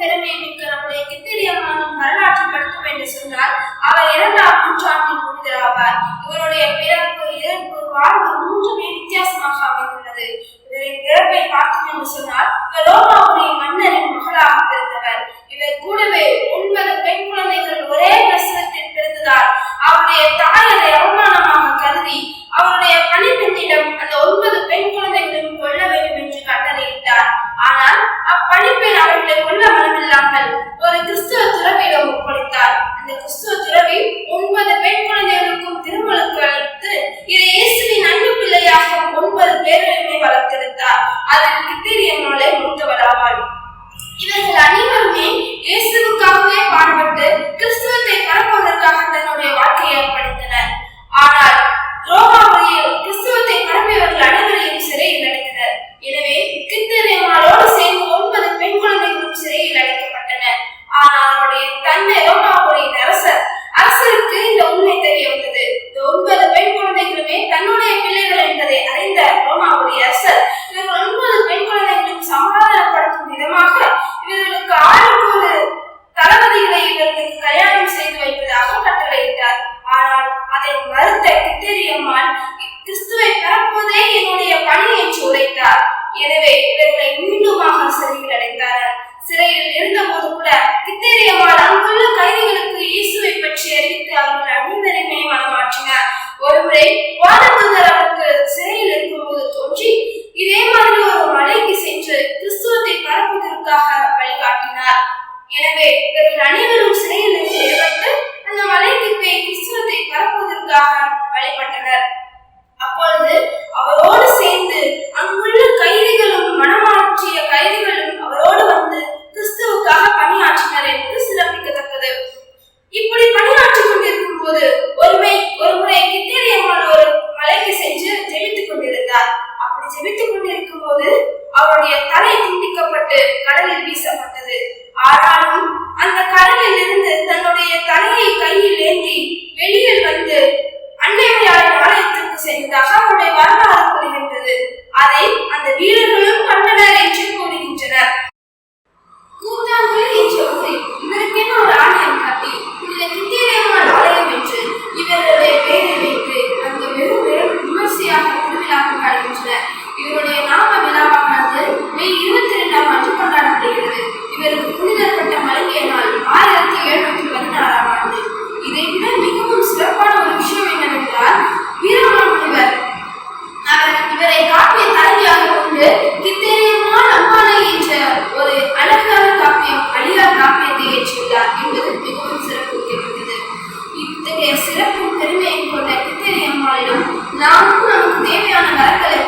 பெருமை மிக்க நம்முடைய கித்திரியம்மனும் வரலாற்றில் படுத்தும் என்று சொன்னால் அவர் 2ஆம் நூற்றாண்டில் புனிதராவார். இவருடைய பிறப்பு, இறப்பு, வாழ்வு மூன்றுமே வித்தியாசமாக அமைந்துள்ளது. இவரின் பிறப்பை பார்த்தோம் என்று சொன்னால் இவர் ரோமாபுரி மன்னரின் மகளாக பிறந்தவர். இவர் கூடவே 9 பெண் குழந்தைகள் ஒரே பிரசவத்தில் பிறந்ததால் அவருடைய தாய் அதை அவமானமாக கருதி அவருடைய பணிப்பெண்ணிடம் அந்த 9 பெண் குழந்தைகளையும் கொல்ல வேண்டும் என்று கட்டளையிட்டார். ஆனால் அப்பணிப்பெண் அவர்களை கொல்ல மனமில்லாமல் ஒரு கிறிஸ்துவ துறவியிடம் ஒப்படைத்தார். அந்த கிறிஸ்துவ துறவி 9 பெண் குழந்தைகளுக்கும் திருமணம் அளித்து இதை இயேசுவின் அன்பு பிள்ளையாக 9 பேரையுமே வளர்த்தெடுத்தார். அதில் கித்திரியம்மாளே மூத்தவராவாள். இவர்கள் அனைவருமே இயேசுவுக்காகவே பாடுபட்டு கிறிஸ்துவத்தை பரப்புவதற்காக தன்னுடைய வாழ்க்கையை அர்ப்பணித்தனர். ஆனால் ரோமாபுரியில் கிறிஸ்துவத்தை பரப்பியவர்கள் அனைவரையும் சிறையில் அடைத்தனர். எனவே கித்திரியம்மாளோடு சேர்ந்து 9 பெண் குழந்தைகளும் சிறையில் அடைக்கப்பட்டனர். ஆனால் அவருடைய தந்தை ரோமாபுரியின் அரசருக்கு இந்த உண்மை தெரிய வந்தது. இந்த 9 பெண் குழந்தைகளுமே தன்னுடைய பிள்ளைகள் என்பதை அறிந்த ரோமாபுரி அரசர் இவர்கள் 9 பெண் குழந்தைகளையும் சமாதானப்படுத்தும் விதமாக இவர்களுக்கு ஆளுக்கு ஒரு தளபதிகளை இவர்களுக்கு கல்யாணம் செய்து வைப்பதாக கட்டளையிட்டார். ஆனால் அதை மறுத்த கித்திரியம்மாள் கிறிஸ்துவை பரப்புவதே என்னுடைய பணி என்று உரைத்தார். எனவே இவர்களை மீண்டுமாக சிறையில் அடைத்தார்கள். சிறையில் இருந்த போது கூட கித்திரியம்மாள் அங்குள்ள கைதிகளுக்கு இயேசுவை பற்றி அறிவித்து அவர்கள் அனைவரையுமே மனமாற்றினார். ஒருமுறை வானதூதர் அவருக்கு சிறையில் இருக்கும்போது தோன்றி இதே மாதிரி ஒரு மலைக்கு சென்று கிறிஸ்துவத்தை பரப்புவதற்காக வழிகாட்டினார். எனவே இவர்கள் அனைவரும் சிறையில் இருந்து விடுபட்டு அந்த மலைக்கு போய் கிறிஸ்துவத்தை பரப்புவதற்காக வழிபட்டனர். அப்பொழுது அவரோடு சேர்ந்து அங்குள்ள கைதிகளும் மனமாற்றிய கைதிகளும் அவரோடு வந்து கிறிஸ்துவுக்காக பணியாற்றினர் என்று சிறப்பிக்கத்தக்கது. இப்படி பணியாற்றி கொண்டிருக்கும் போது ஒருமுறை கித்திரியம்மாள் ஒரு மலைக்கு சென்று ஜெபித்துக் கொண்டிருந்தார். அப்படி ஜெபித்துக் கொண்டிருக்கும் போது அவருடைய தலை துண்டிக்கப்பட்டு கடலில் வீசப்பட்டது. ஆனாலும் அந்த கடலில் இருந்து தன்னுடைய தலையை கையில் ஏந்தி வெளியில் வந்து அன்னையாரின் ஆலயத்திற்கு சென்றதாக அவருடைய வரலாறு கூறுகின்றது. அதை அந்த வீரர்களும் கண்டனர் என்று கூறுகின்றனர். கூத்தாங்குழல் என்ற ஊரில் இவருக்கென ஒரு ஆலயம் கட்டி புனித கித்திரியம்மாள் ஆலயம் என்று இவருடைய பெயரை வைத்து அங்கு வெறும் விமர்சையாக திருவிழா கொண்டாடுகின்றனர். இவருடைய நாம விழாவானது மே 22ஆம் ஆண்டு கொண்டாடப்படுகிறது. இவருக்கு புனிதப்பட்ட மலைய நாள் 1716ஆம் ஆண்டு. இதை விட மிகவும் சிறப்பான ஒரு விஷயம் என்னவென்றால் வீரமாமுனிவர் இவரை காப்பிய தலைவியாக கொண்டு கித்திரியம்மாள் அம்மானை என்ற ஒரு அழகான காப்பியம் அழியார் காப்பியத்தை ஏற்றுள்ளார் என்பது மிகவும் சிறப்புமிக்கது. இத்தகைய சிறப்பும் பெருமையை கொண்ட கித்திரியம்மாளிடம் நாமும் நமக்கு தேவையான வரங்களை